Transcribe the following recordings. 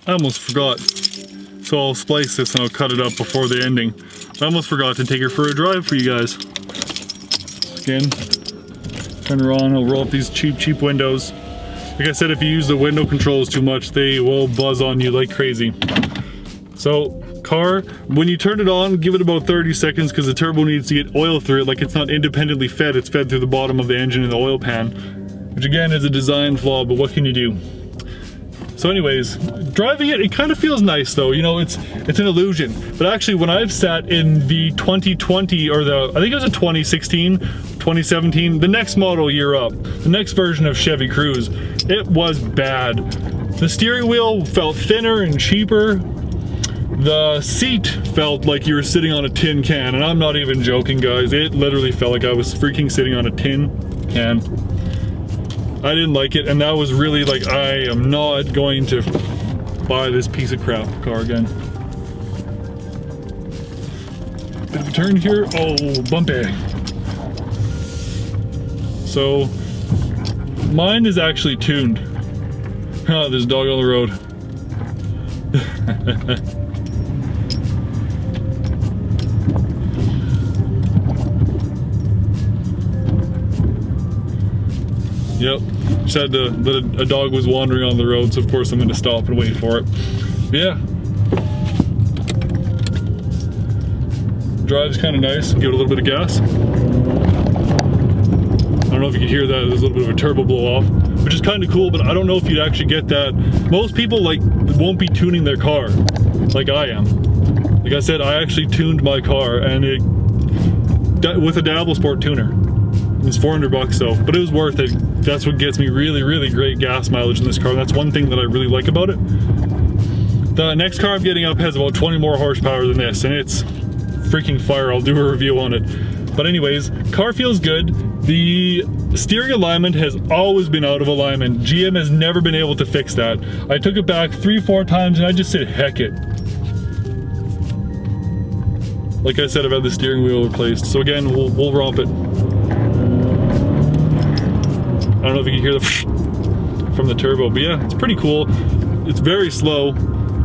I almost forgot. So I'll splice this and I'll cut it up before the ending. I almost forgot to take her for a drive for you guys. Again, turn her on, I'll roll up these cheap windows. Like I said, if you use the window controls too much, they will buzz on you like crazy. So, car, when you turn it on, give it about 30 seconds because the turbo needs to get oil through it. Like it's not independently fed, it's fed through the bottom of the engine and the oil pan. Which again is a design flaw, but what can you do? So anyways, driving it kind of feels nice though, you know, it's an illusion. But actually when I've sat in the 2020 or I think it was a 2016, 2017, the next model year up, the next version of Chevy Cruze, it was bad. The steering wheel felt thinner and cheaper. The seat felt like you were sitting on a tin can, and I'm not even joking guys, it literally felt like I was freaking sitting on a tin can. I didn't like it, and that was really like, I am not going to buy this piece of crap car again. Bit of a turn here. Oh, bumpy. So, mine is actually tuned. Oh, there's a dog on the road. Yep, just had to, a dog was wandering on the road, so of course I'm going to stop and wait for it. Yeah. Drive's kind of nice, give it a little bit of gas. I don't know if you can hear that, there's a little bit of a turbo blow off, which is kind of cool, but I don't know if you'd actually get that. Most people like won't be tuning their car like I am. Like I said, I actually tuned my car and it with a Dabble Sport tuner. It was 400 bucks though, but it was worth it. That's what gets me really great gas mileage in this car. That's one thing that I really like about it. The next car I'm getting up has about 20 more horsepower than this, and it's freaking fire. I'll do a review on it. But anyways, car feels good. The steering alignment has always been out of alignment. GM has never been able to fix that. I took it back 3-4 times and I just said, heck it. Like I said, I've had the steering wheel replaced. So again, we'll romp it. I don't know if you can hear the from the turbo, but yeah, it's pretty cool. It's very slow.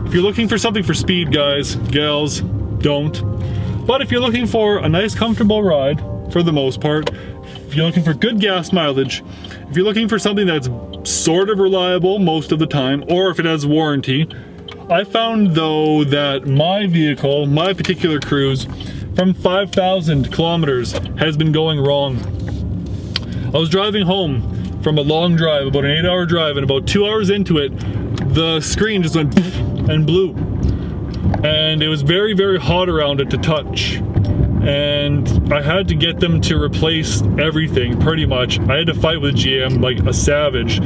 If you're looking for something for speed, guys, gals, don't. But if you're looking for a nice, comfortable ride, for the most part, if you're looking for good gas mileage, if you're looking for something that's sort of reliable most of the time, or if it has warranty, I found though that my vehicle, my particular Cruze, from 5,000 kilometers has been going wrong. I was driving home from a long drive, about an 8-hour drive, and about 2 hours into it, the screen just went and blew. And it was very hot around it to touch. And I had to get them to replace everything, pretty much. I had to fight with GM like a savage.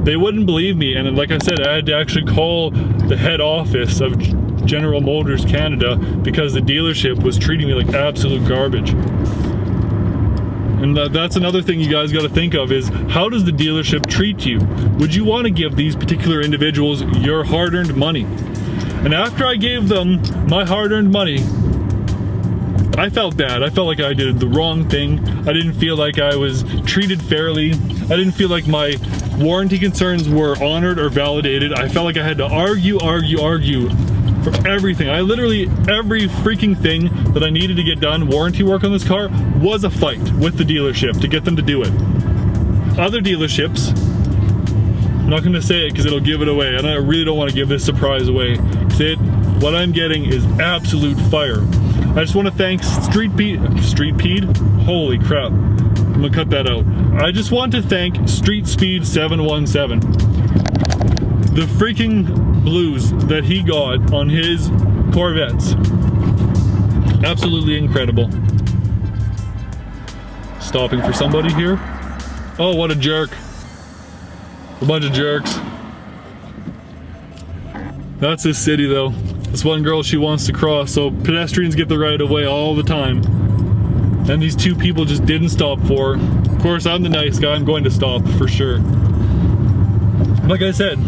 They wouldn't believe me, and like I said, I had to actually call the head office of General Motors Canada because the dealership was treating me like absolute garbage. And that's another thing you guys got to think of is, how does the dealership treat you? Would you want to give these particular individuals your hard-earned money? And after I gave them my hard-earned money, I felt bad. I felt like I did the wrong thing. I didn't feel like I was treated fairly. I didn't feel like my warranty concerns were honored or validated. I felt like I had to argue for everything. I literally, every freaking thing that I needed to get done, warranty work on this car, was a fight with the dealership to get them to do it. Other dealerships, I'm not going to say it because it'll give it away, and I really don't want to give this surprise away. What I'm getting is absolute fire. I just want to thank Street Pete, holy crap, I'm going to cut that out. I just want to thank Street Speed 717. The freaking blues that he got on his Corvettes. Absolutely incredible. Stopping for somebody here. Oh, what a jerk. A bunch of jerks. That's this city though. This one girl, she wants to cross, so pedestrians get the right of way all the time. And these two people just didn't stop for her. Of course, I'm the nice guy, I'm going to stop for sure. Like I said,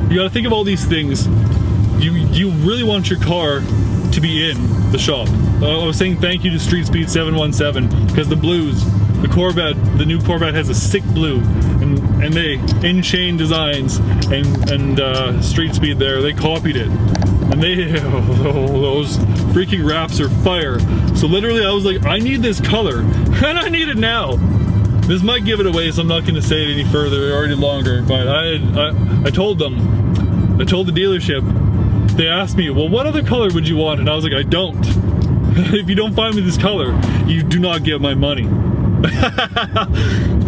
you gotta think of all these things. You really want your car to be in the shop. I was saying thank you to Street Speed 717 because the blues, the Corvette, the new Corvette has a sick blue, and they in-chain designs and street speed there. They copied it, and those freaking wraps are fire. So literally, I was like, I need this color, and I need it now. This might give it away, so I'm not going to say it any further or any longer. But I told them, I told the dealership. They asked me, well, what other color would you want? And I was like, I don't. If you don't find me this color, you do not get my money.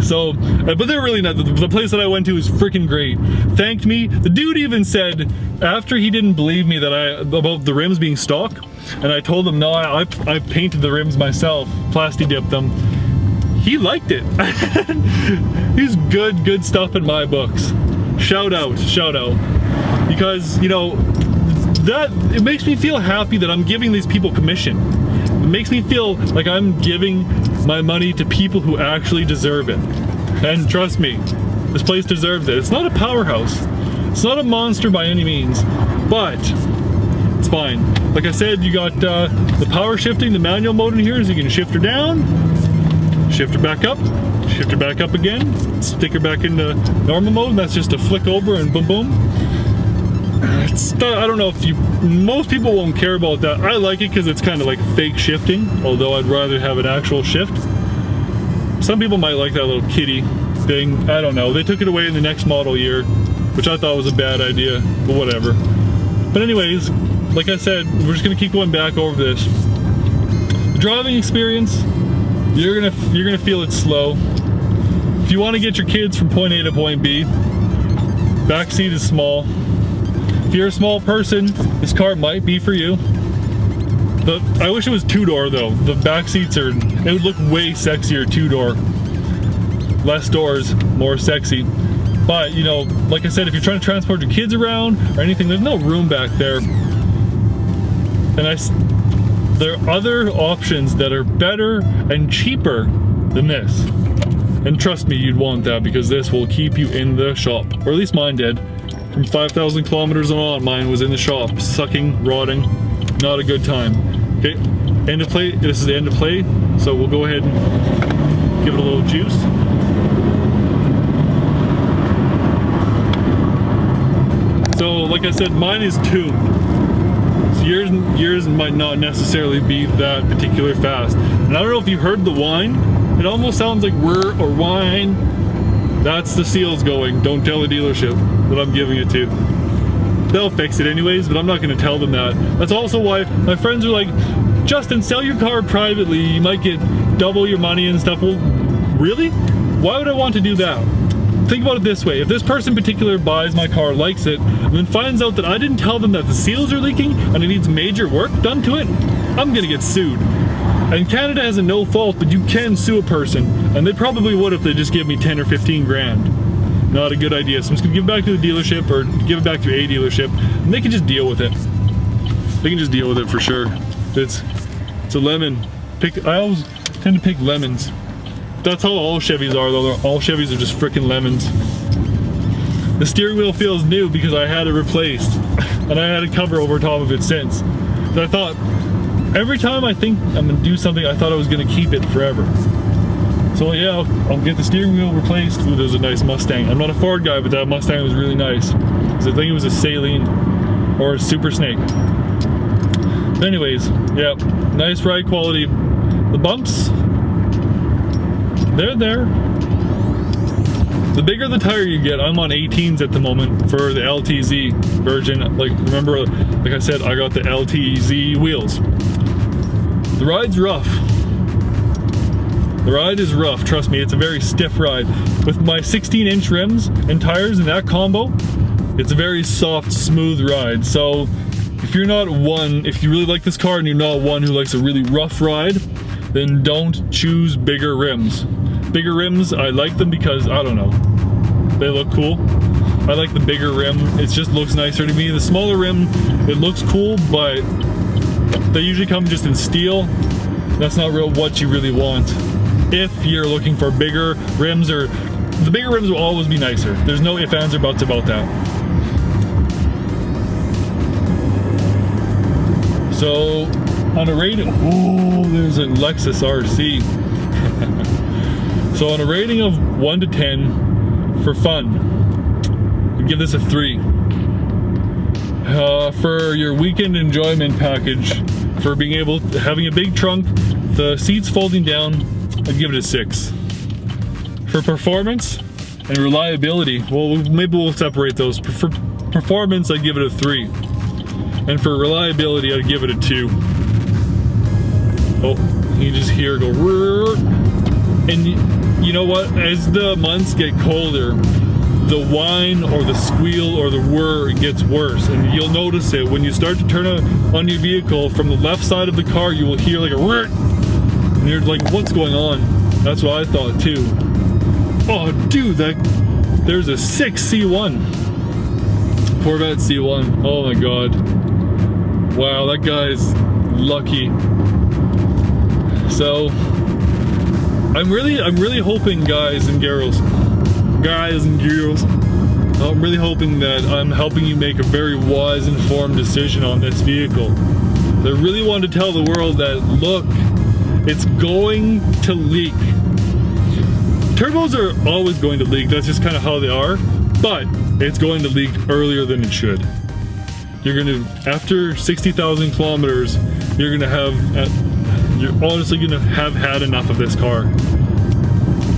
So, but they're really not. The place that I went to was freaking great. Thanked me. The dude even said, after he didn't believe me about the rims being stock, and I told him, no, I painted the rims myself, plasti dipped them. He liked it. He's good stuff in my books. Shout out. Because, you know, that it makes me feel happy that I'm giving these people commission. It makes me feel like I'm giving my money to people who actually deserve it. And trust me, this place deserves it. It's not a powerhouse. It's not a monster by any means, but it's fine. Like I said, you got the power shifting, the manual mode in here, so you can shift her down, shift her back up again, stick her back into normal mode, and that's just a flick over and boom boom. I don't know if most people won't care about that. I like it because it's kind of like fake shifting, although I'd rather have an actual shift. Some people might like that little kitty thing. I don't know. They took it away in the next model year, which I thought was a bad idea, but whatever. But anyways, like I said, we're just gonna keep going back over this. The driving experience, you're gonna feel it slow. If you want to get your kids from point A to point B, back seat is small. If you're a small person, this car might be for you. But I wish it was two-door though. The back seats it would look way sexier two-door. Less doors, more sexy. But, you know, like I said, if you're trying to transport your kids around or anything, there's no room back there. And there are other options that are better and cheaper than this. And trust me, you'd want that because this will keep you in the shop. Or at least mine did. From 5,000 kilometers on, mine was in the shop, sucking, rotting, not a good time. Okay, end of play, this is the end of play, so we'll go ahead and give it a little juice. So, like I said, mine is tuned. So yours might not necessarily be that particular fast. And I don't know if you heard the whine, it almost sounds like whir or whine. That's the seals going. Don't tell the dealership that I'm giving it to. They'll fix it anyways, but I'm not going to tell them that. That's also why my friends are like, Justin, sell your car privately. You might get double your money and stuff. Well, really? Why would I want to do that? Think about it this way. If this person in particular buys my car, likes it, and then finds out that I didn't tell them that the seals are leaking and it needs major work done to it, I'm going to get sued. And Canada has a no fault, but you can sue a person. And they probably would if they just give me 10 or 15 grand. Not a good idea. So I'm just gonna give it back to the dealership or give it back to a dealership and they can just deal with it. They can just deal with it for sure. It's a lemon. I always tend to pick lemons. That's how all Chevys are though. All Chevys are just freaking lemons. The steering wheel feels new because I had it replaced. And I had a cover over top of it since. So I thought, every time I think I'm gonna do something, I thought I was gonna keep it forever. So yeah, I'll get the steering wheel replaced. Ooh, there's a nice Mustang. I'm not a Ford guy, but that Mustang was really nice. Because I think it was a Saline or a Super Snake. But anyways, yeah, nice ride quality. The bumps, they're there. The bigger the tire you get, I'm on 18s at the moment for the LTZ version. Like, remember, like I said, I got the LTZ wheels. The ride's rough. The ride is rough, trust me, it's a very stiff ride. With my 16-inch rims and tires in that combo, it's a very soft, smooth ride. So if you're not one, if you really like this car and you're not one who likes a really rough ride, then don't choose bigger rims. Bigger rims, I like them because, I don't know, they look cool. I like the bigger rim, it just looks nicer to me. The smaller rim, it looks cool, but they usually come just in steel. That's not real what you really want. If you're looking for bigger rims, or the bigger rims will always be nicer. There's no ifs, ands, or buts about that. So on a rating, oh, there's a Lexus RC. So on a rating of 1 to 10 for fun, I'd give this a 3. For your weekend enjoyment package, for being able to, having a big trunk, the seats folding down, I'd give it a 6. For performance and reliability, well, maybe we'll separate those. For performance, I'd give it a 3. And for reliability, I'd give it a 2. Oh, you just hear it go, rrr. And you know what? As the months get colder, the whine or the squeal or the whir gets worse, and you'll notice it when you start to turn on your vehicle from the left side of the car. You will hear like a whir, and you're like, what's going on? That's what I thought too. Oh dude, there's a 6 C1 Corvette C1. Oh my god, wow, that guy's lucky. So I'm really hoping, guys and girls, I'm really hoping that I'm helping you make a very wise, informed decision on this vehicle. I really want to tell the world that, look, it's going to leak. Turbos are always going to leak, that's just kind of how they are, but it's going to leak earlier than it should. You're going to, after 60,000 kilometers, you're honestly going to have had enough of this car.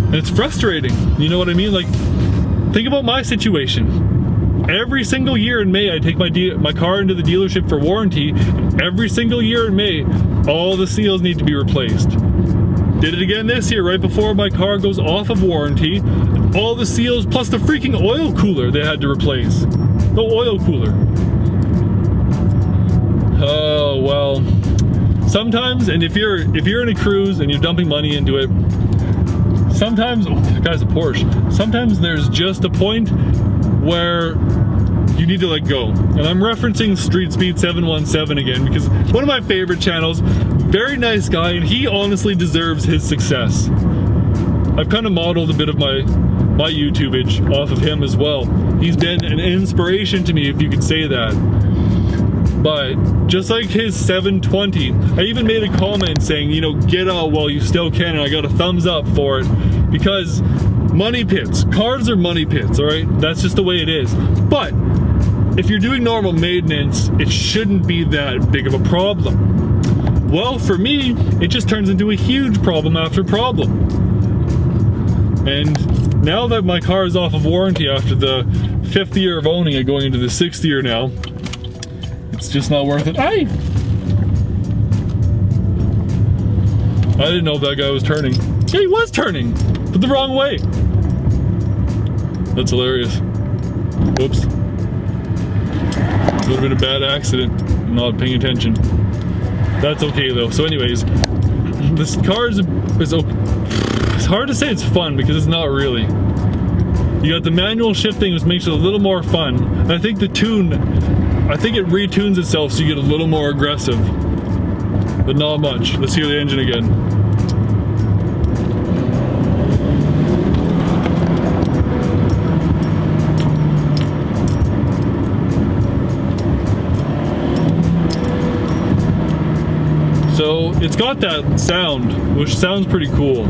And it's frustrating, you know what I mean? Like, think about my situation. Every single year in May, I take my car into the dealership for warranty. Every single year in May, all the seals need to be replaced. Did it again this year, right before my car goes off of warranty. All the seals, plus the freaking oil cooler they had to replace. The oil cooler. Oh, well. Sometimes, and if you're in a Cruze and you're dumping money into it, sometimes, oh, that guy's a Porsche. Sometimes there's just a point where you need to let go. And I'm referencing Street Speed 717 again, because one of my favorite channels, very nice guy, and he honestly deserves his success. I've kind of modeled a bit of my YouTubeage off of him as well. He's been an inspiration to me, if you could say that. But just like his 720, I even made a comment saying, you know, get out while you still can, and I got a thumbs up for it, because money pits, cars are money pits, all right? That's just the way it is. But if you're doing normal maintenance, it shouldn't be that big of a problem. Well, for me, it just turns into a huge problem after problem. And now that my car is off of warranty after the 5th year of owning it, going into the 6th year now, it's just not worth it. I didn't know that guy was turning. Yeah, he was turning, but the wrong way. That's hilarious. Whoops. Would have been a bad accident, not paying attention. That's okay though. So anyways, this car is it's hard to say it's fun, because it's not really. You got the manual shifting, which makes it a little more fun. And I think the tune, I think it retunes itself so you get a little more aggressive, but not much. Let's hear the engine again. So it's got that sound, which sounds pretty cool.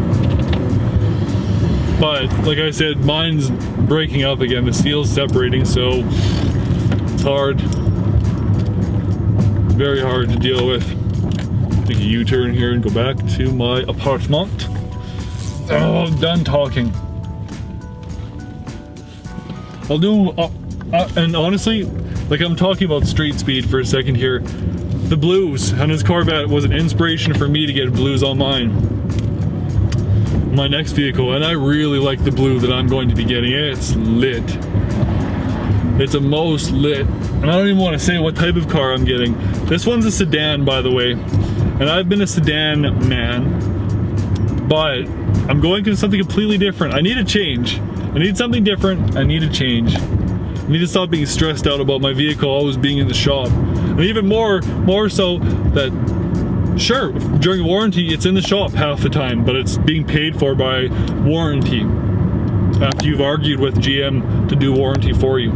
But like I said, mine's breaking up again. The seal's separating, so it's hard. Very hard to deal with. Take a U-turn here and go back to my apartment. Oh, I'm done talking. I'll do, and honestly, like, I'm talking about Street Speed for a second here. The blues on his Corvette was an inspiration for me to get blues on my next vehicle, and I really like the blue that I'm going to be getting. It's lit. It's a most lit. And I don't even want to say what type of car I'm getting. This one's a sedan, by the way, and I've been a sedan man, but I'm going to something completely different. I need a change. I need something different. I need a change. I need to stop being stressed out about my vehicle always being in the shop. And even more so that, sure, during warranty, it's in the shop half the time, but it's being paid for by warranty after you've argued with GM to do warranty for you.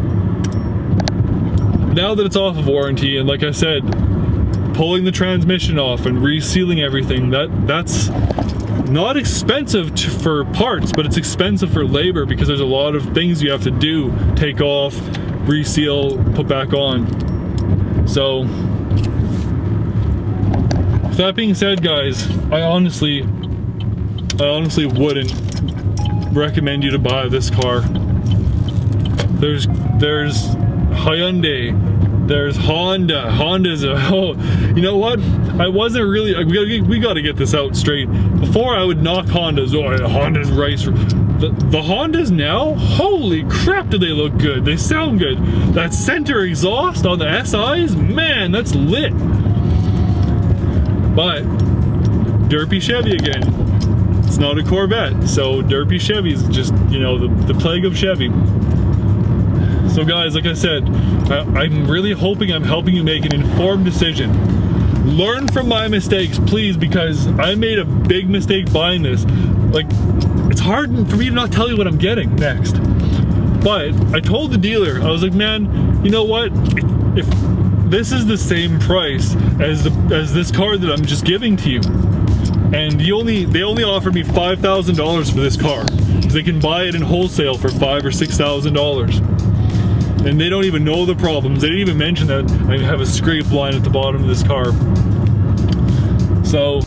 Now that it's off of warranty, and like I said, pulling the transmission off and resealing everything, that's not expensive for parts, but it's expensive for labor because there's a lot of things you have to do, take off, reseal, put back on. So with that being said, guys, I honestly wouldn't recommend you to buy this car. There's Hyundai, there's Honda. Honda's a, oh, you know what? I wasn't really, we gotta get this out straight. Before I would knock Hondas, oh, Honda's rice. The Hondas now, holy crap, do they look good. They sound good. That center exhaust on the SIs, man, that's lit. But, derpy Chevy again. It's not a Corvette, so derpy Chevy's just, you know, the plague of Chevy. So guys, like I said, I'm really hoping I'm helping you make an informed decision. Learn from my mistakes, please, because I made a big mistake buying this. Like, it's hard for me to not tell you what I'm getting next. But I told the dealer, I was like, man, you know what? If this is the same price as this car that I'm just giving to you, and they only offered me $5,000 for this car, because they can buy it in wholesale for $5,000 or $6,000. And they don't even know the problems. They didn't even mention that I have a scrape line at the bottom of this car. So